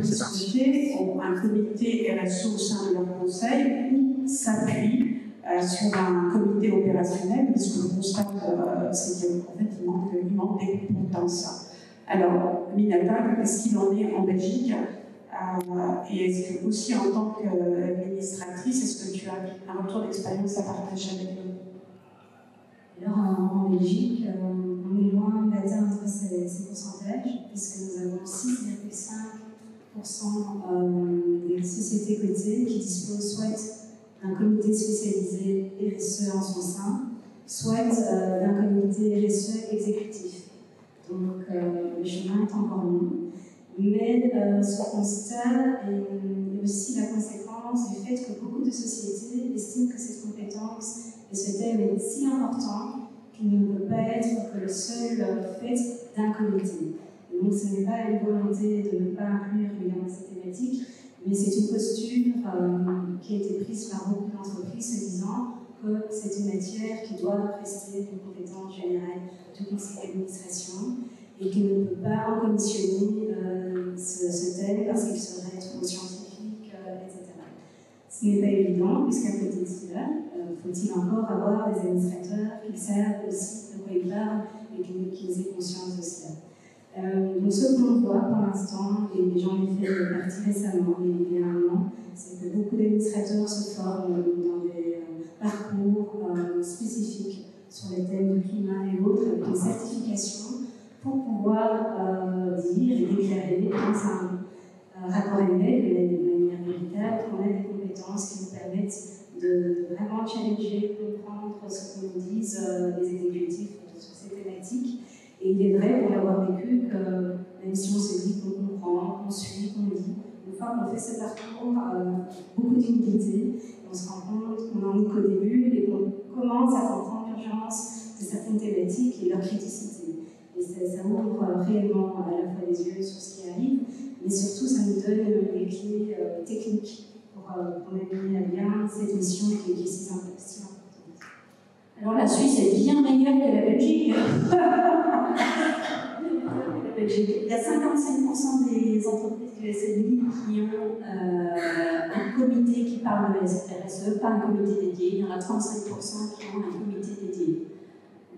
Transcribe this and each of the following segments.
sociétés ont un comité RSE au sein de leur conseil ou s'appuient sur un comité opérationnel, mais ce que l'on constate, c'est qu'en fait, il manque des compétences. Alors, Minata, qu'est-ce qu'il en est en Belgique? Et est-ce que, aussi en tant qu'administratrice, est-ce que tu as un retour d'expérience à partager avec nous? Alors, en Belgique, on est loin d'atteindre ces pourcentages, puisque nous avons 6,5% des sociétés cotées qui disposent soit d'un comité spécialisé RSE en son sein, soit d'un comité RSE exécutif. Donc, le chemin est encore long. Mais ce constat est aussi la conséquence du fait que beaucoup de sociétés estiment que cette compétence et ce thème est si important qu'il ne peut pas être que le seul fait d'un comité. Et donc, ce n'est pas une volonté de ne pas inclure évidemment cette thématique, mais c'est une posture qui a été prise par beaucoup d'entreprises se disant que c'est une matière qui doit rester d'une compétence générale du conseil d'administration et qu'il ne peut pas en commissionner ce thème parce qu'il serait trop scientifique, etc. Ce n'est pas évident, puisqu'à côté de cela, faut-il encore avoir des administrateurs qui savent aussi de quoi ils parlent et qu'ils aient conscience de cela. Donc ce qu'on voit pour l'instant, et j'en ai fait partie récemment, mais il y a un an, c'est que beaucoup d'administrateurs se forment dans des parcours spécifiques sur les thèmes du climat et autres, avec une certification pour pouvoir dire et déclarer dans un rapport annuel de manière véritable qu'on a des compétences qui nous permettent de vraiment challenger, comprendre ce que nous disent les exécutifs sur ces thématiques. Et il est vrai, pour l'avoir vécu, que même si on se dit qu'on comprend, qu'on suit, qu'on lit, une fois qu'on fait ce parcours, beaucoup d'humilité, on se rend compte qu'on n'en est qu'au début et qu'on commence à comprendre l'urgence de certaines thématiques et leur criticité. Et ça ouvre réellement à la fois les yeux sur ce qui arrive, mais surtout ça nous donne les clés techniques pour mener à bien cette mission qui est si importante. Alors la Suisse est bien meilleure que la Belgique. Il y a 55% des entreprises du SMI qui ont un comité qui parle de RSE, pas un comité dédié. Il y en a 35% qui ont un comité dédié.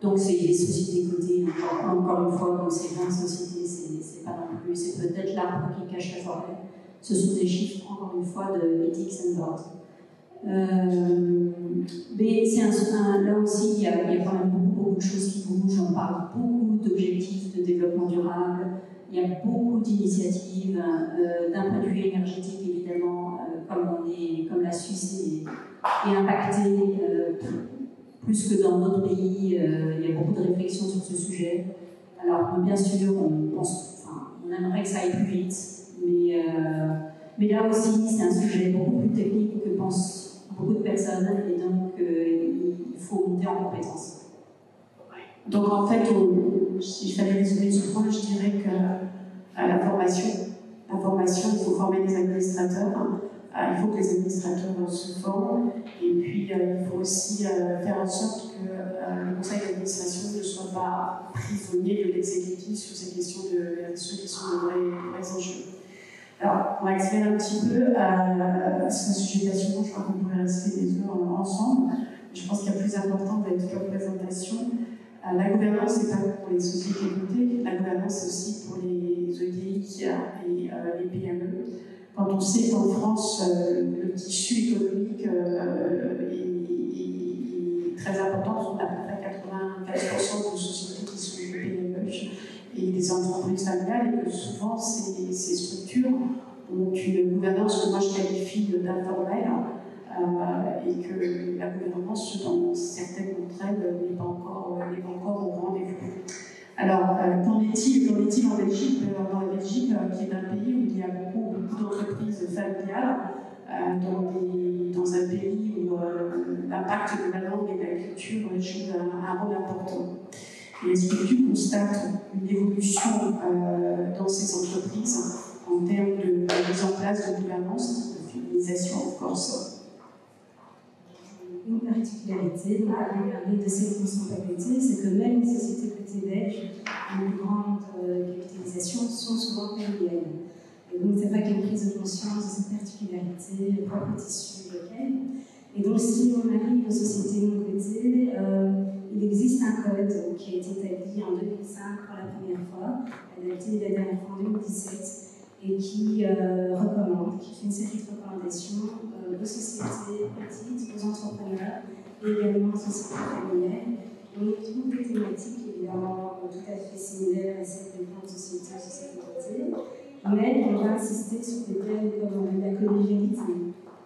Donc c'est les sociétés cotées, encore une fois, comme c'est 20 sociétés, c'est pas non plus, c'est peut-être l'arbre qui cache la forêt. Ce sont des chiffres, encore une fois, de Ethics and Board. Mais là aussi, il y a quand même beaucoup de choses qui bougent. On parle beaucoup d'objectifs de développement durable. Il y a beaucoup d'initiatives d'un point de vue énergétique, évidemment, comme la Suisse est impactée plus que dans d'autres pays. Il y a beaucoup de réflexions sur ce sujet. Alors, bien sûr, on aimerait que ça aille plus vite, mais là aussi, c'est un sujet beaucoup plus technique que pensent beaucoup de personnes, et donc il faut monter en compétences. Donc en fait, si je fallait résumer ce point, je dirais que la formation, il faut former les administrateurs, il faut que les administrateurs se forment, et puis il faut aussi faire en sorte que le conseil d'administration ne soit pas prisonnier de l'exécutif sur ces questions de RSE qui sont de vrais enjeux. Alors, on va accélérer un petit peu, c'est un sujet passionnant, je crois qu'on pourrait rester des heures ensemble. Je pense qu'il y a plus important d'être que présentation. La gouvernance, c'est pas pour les sociétés cotées, la gouvernance, c'est aussi pour les EDI et les PME. Quand on sait qu'en France, le tissu économique est très important, ce sont à peu près 95% de sociétés qui sont des PME et des entreprises familiales, et que souvent ces structures ont une gouvernance que moi je qualifie d'informelle, et que la gouvernance dans certaines d'entre elles n'est pas encore au rendez-vous. Alors, qu'en est-il en Belgique? Dans la Belgique, qui est un pays où il y a beaucoup d'entreprises familiales, dans un pays où l'impact de la langue et de la culture joue un rôle important. Et est-ce que tu constates une évolution dans ces entreprises en termes de mise en place de gouvernance, de féminisation of course? Une particularité, on a parlé de cette fonctionnalité, c'est que même les sociétés cotées belges, en grande capitalisation, sont souvent familiales. Et donc, c'est vrai qu'il y a une prise de conscience de cette particularité propre au tissu local. Et donc, si on arrive aux sociétés non cotées, il existe un code qui a été établi en 2005 pour la première fois, adapté la dernière fois en 2017, et qui recommande, qui fait une série de recommandations aux sociétés petites, aux entrepreneurs, et également aux sociétés familiales. On y trouve des thématiques évidemment tout à fait similaires à celles des grandes sociétés cotées, mais on va insister sur des thèmes comme la collégialité,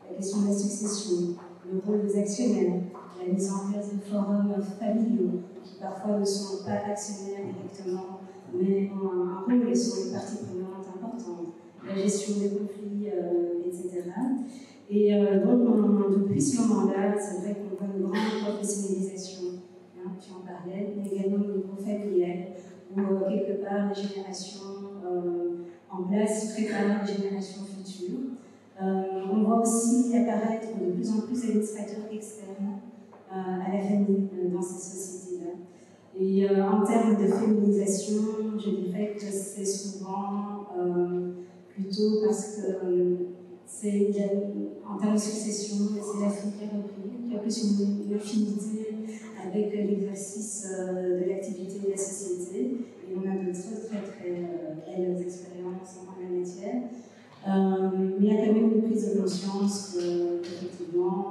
la question de la succession, le rôle des actionnaires, la mise en place de forums familiaux qui parfois ne sont pas actionnaires directement, mais ont un rôle et sont des parties prenantes importantes, la gestion des conflits, etc. Et donc, depuis ce moment-là, c'est vrai qu'on voit une grande professionnalisation, hein, tu en parlais, mais également au niveau familial, où quelque part les générations en place préparent les générations futures. On voit aussi apparaître de plus en plus d'administrateurs externes à la famille dans ces sociétés-là. Et en termes de féminisation, je dirais que c'est souvent plutôt parce que c'est en termes de succession, c'est l'Afrique qui a repris, qui a plus une affinité avec l'exercice de l'activité de la société. Et on a de très belles expériences en la matière. Mais il y a quand même une prise de conscience qu'effectivement,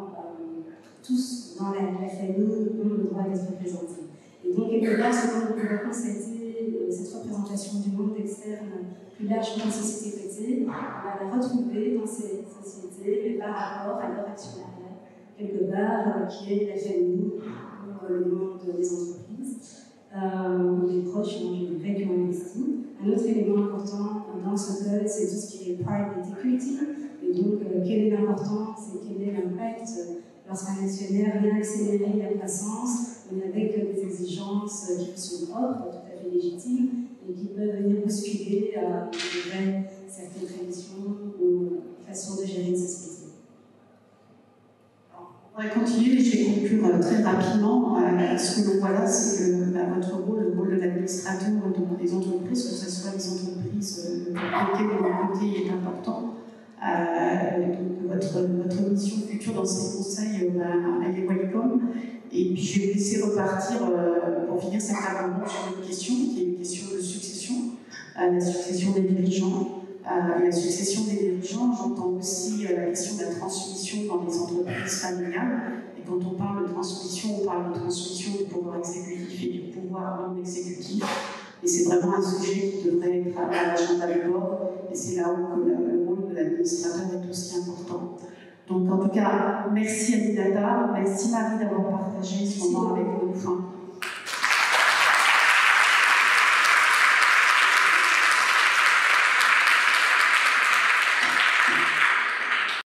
tous dans la famille ont le droit d'être représentés. Et donc, quelque part, ce qu'on peut constater, cette représentation du monde externe plus largement de société cotée, on va la retrouver dans ces sociétés, mais par rapport à leur actionnariat, quelque part, qui est la famille, ou le monde des entreprises, ou des proches, je dirais, qui ont investi. Un autre élément important dans ce code, c'est tout ce qui est private equity. Et donc, quelle est l'importance et quel est l'impact lorsqu'un actionnaire vient accélérer la croissance, mais avec des exigences qui sont propres, tout à fait légitimes, et qui peuvent venir bousculer certaines traditions ou façons de gérer une société. On va continuer, je vais conclure très rapidement. Ce que l'on voit là, c'est que votre rôle, le rôle de l'administrateur des entreprises, que ce soit les entreprises cotées ou non cotées, est important. Donc votre mission future dans ces conseils, elle est welcome. Et puis je vais vous laisser repartir pour finir cette table sur une question qui est une question de succession, la succession des dirigeants. La succession des dirigeants, j'entends aussi la question de la transmission dans les entreprises familiales. Et quand on parle de transmission, on parle de transmission du pouvoir exécutif et du pouvoir non exécutif. Et c'est vraiment un sujet qui devrait être à l'agenda du board. Et c'est là où le rôle de l'administrateur est aussi important. Donc en tout cas, merci Aminata, merci Marie d'avoir partagé ce moment avec nous.